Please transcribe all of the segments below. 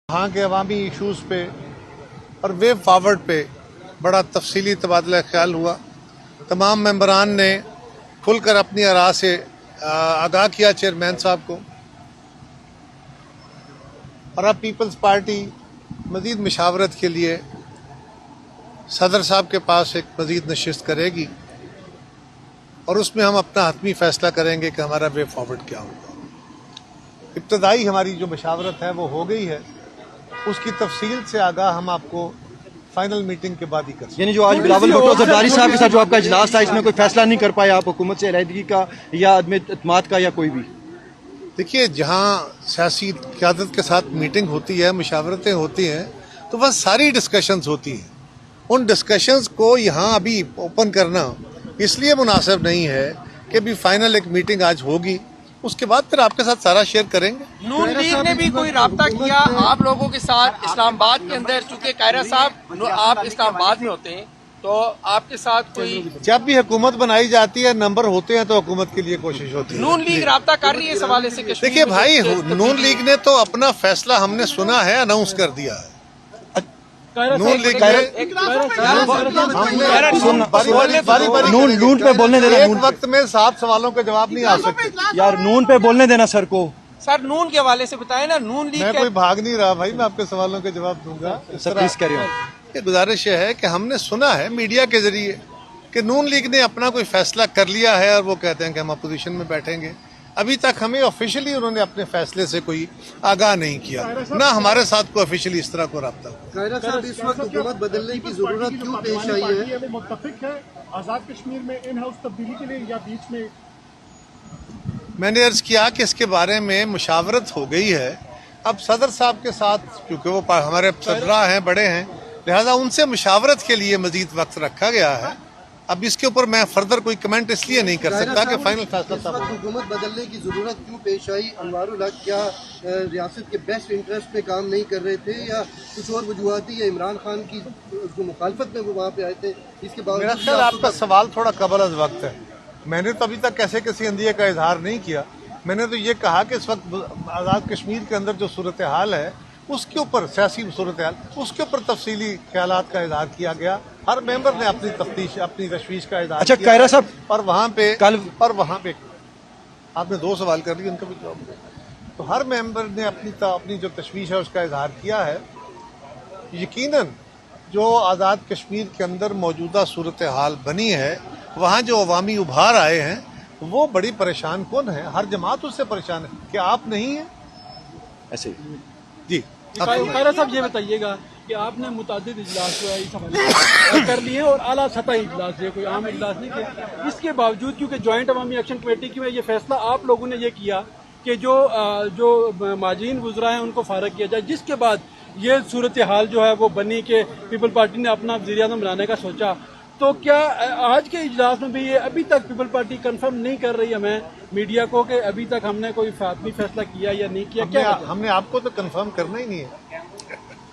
वहाँ के अवामी इशूज़ पे और वे फॉरवर्ड पे बड़ा तफसीली तबादला ख्याल हुआ। तमाम मेंबरान ने खुलकर अपनी आरा से आगाह किया चेयरमैन साहब को, और अब पीपल्स पार्टी मज़ीद मशावरत के लिए सदर साहब के पास एक मज़ीद नशिस्त करेगी और उसमें हम अपना हतमी फैसला करेंगे कि हमारा वे फॉरवर्ड क्या होगा। इब्तदाई हमारी जो मशावरत है वो हो गई है, उसकी तफसील से आगाह हम आपको फाइनल मीटिंग के बाद ही कर सकते। यानी जो आज बिलावल भुट्टो जरदारी साहब के साथ जो आपका इजलास था, इसमें कोई फैसला नहीं कर पाया आप हुकूमत से अलहदगी का या अदम इत्मीनान का या कोई भी? देखिए, जहाँ सियासी क़यादत के साथ मीटिंग होती है, मुशावरतें होती हैं, तो वह सारी डिस्कशंस होती हैं। उन डिस्कशंस को यहाँ अभी ओपन करना इसलिए मुनासिब नहीं है कि अभी फाइनल एक मीटिंग आज होगी, उसके बाद फिर आपके साथ सारा शेयर करेंगे। नून लीग ने भी कोई राब्ता किया आप लोगों के साथ इस्लामाबाद के अंदर? चूंकि कायरा साहब आप इस्लामाबाद में होते हैं, तो आपके साथ कोई जब भी हुकूमत बनाई जाती है, नंबर होते हैं तो हुकूमत के लिए कोशिश होती है। नून लीग राब्ता कर रही है इस हवाले से? देखिए भाई, नून लीग ने तो अपना फैसला हमने सुना है, अनाउंस कर दिया है। नून लीग नून पे बोलने देना, एक वक्त में 7 सवालों के जवाब नहीं आ सकते यार, नून पे बोलने देना सर को। सर नून के हवाले से बताए ना, नून लीग मैं कोई भाग नहीं रहा भाई, मैं आपके सवालों के जवाब दूंगा। Sir please carry on. ये गुजारिश है कि हमने सुना है मीडिया के जरिए कि नून लीग ने अपना कोई फैसला कर लिया है और वो कहते हैं कि हम अपोजिशन में बैठेंगे। अभी तक हमें ऑफिशियली उन्होंने अपने फैसले से कोई आगाह नहीं किया, ना हमारे साथ कोई ऑफिशियली इस तरह को रब्ता। कायरा साहब, इस वक्त हुकूमत बदलने की जरूरत क्यों पेश आई है? मुत्तफिक है आजाद कश्मीर में इन हाउस तब्दीली के लिए या बीच में? मैंने अर्ज किया कि इसके बारे में मुशावरत हो गई है। अब सदर साहब के साथ, क्योंकि वो हमारे सरबराह हैं, बड़े हैं, लिहाजा उनसे मुशावरत के लिए मजीद वक्त रखा गया है। अब इसके ऊपर मैं फर्दर कोई कमेंट इसलिए नहीं कर सकता कि फाइनल फैसला तब। हुकूमत बदलने की जरूरत क्यों पेश आई? अनवारुल हक क्या रियासत के बेस्ट इंटरेस्ट पे काम नहीं कर रहे थे या कुछ और वजूहत थी, या इमरान खान की जो मुखालफत में वो वहाँ पे आए थे? इसके मेरा बावजूद ख्याल आपका सवाल थोड़ा कबल अज़ वक्त है। मैंने तो अभी तक कैसे किसी अंदिये का इजहार नहीं किया। मैंने तो ये कहा कि इस वक्त आज़ाद कश्मीर के अंदर जो सूरत हाल है, उसके ऊपर सियासी सूरत हाल, उसके ऊपर तफसीली ख्यालात का इजहार किया गया। हर मेंबर ने अपनी तफ्तीश, अपनी तशवीश का इजहार अच्छा किया। कायरा साहब, और वहाँ पे कल आपने 2 सवाल कर लिए, उनका भी जवाब दिया। तो हर मेंबर ने अपनी जो तशवीश है उसका इजहार किया है। यकीनन जो आज़ाद कश्मीर के अंदर मौजूदा सूरत हाल बनी है, वहाँ जो अवामी उभार आए हैं, वो बड़ी परेशान कौन है? हर जमात उससे परेशान है। क्या आप नहीं है? ऐसे जी कायरा साहब, ये बताइएगा कि आपने मुतादिद इजलास जो है इस हवाले कर लिए और आला सतह इजलास है, कोई आम इजलास नहीं किया। इसके बावजूद क्योंकि जॉइंट अवामी एक्शन कमेटी की में ये फैसला आप लोगों ने ये किया कि जो माजीन गुजरा है उनको फारग किया जाए, जिसके बाद ये सूरत हाल जो है वो बनी कि पीपल पार्टी ने अपना वज़ीर आज़म बनाने का सोचा। तो क्या आज के इजलास में भी ये अभी तक पीपल पार्टी कंफर्म नहीं कर रही हमें मीडिया को कि अभी तक हमने कोई फातमी फैसला किया या नहीं किया? क्या हमने आपको तो कंफर्म करना ही नहीं है।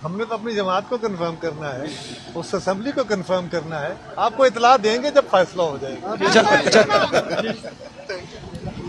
हमने तो अपनी जमात को कंफर्म करना है, उस असेंबली को कंफर्म करना है। आपको इतला देंगे जब फैसला हो जाएगा।